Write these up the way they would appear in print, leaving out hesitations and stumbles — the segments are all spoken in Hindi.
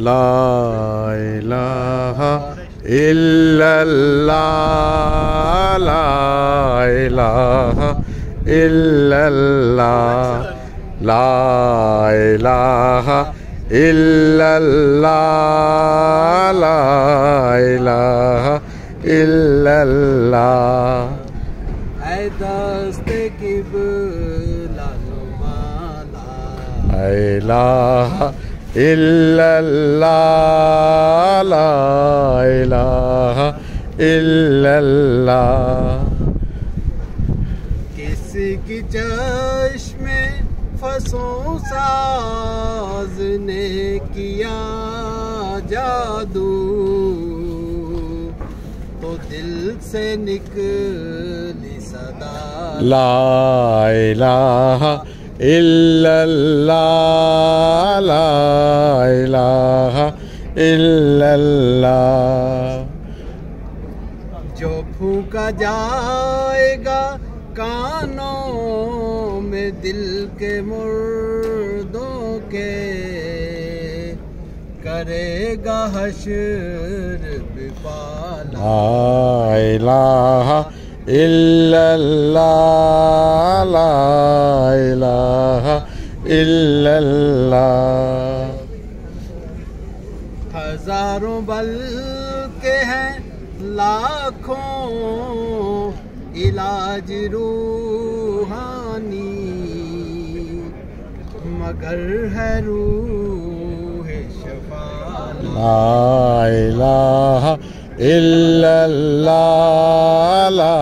ला इलाहा इल्लल्लाह ला इलाहा इल्लल्लाह ला इलाहा इल्लल्लाह ला इलाहा इल्लल्लाह। ऐ दस्ते क़िबला नुमाना ला इलाहा इल्लल्लाह ला इलाहा इल्लल्लाह। किसी की चश्मे फसों साज ने किया जादू, तो दिल से निकली सदा ला इलाहा इल्लल्लाह ला इलाहा इल्लल्लाह। जो फूंका जाएगा कानों में दिल के मुर्दों के, करेगा हश्र बिपाला ला इलाहा इल्लल्लाह ला इलाहा इल्लल्लाह। हजारों बल्कि हैं लाखों इलाज रूहानी, मगर है रूह शफा ला इलाहा इल्लल्लाह ला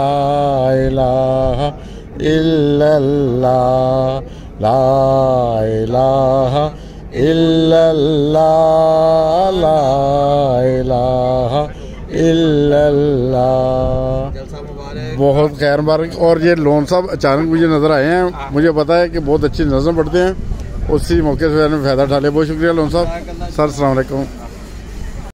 इलाहा इल्लल्लाह ला इलाहा इल्लल्लाह ला इलाहा इल्लल्लाह। बहुत खैर मुबारक। और ये लोन साहब अचानक मुझे नज़र आए हैं, मुझे पता है कि बहुत अच्छी नज़र पड़ते हैं, उसी मौके से मैंने फ़ायदा उठा लिया। बहुत शुक्रिया लोन साहब। सर अस्सलाम वालेकुम।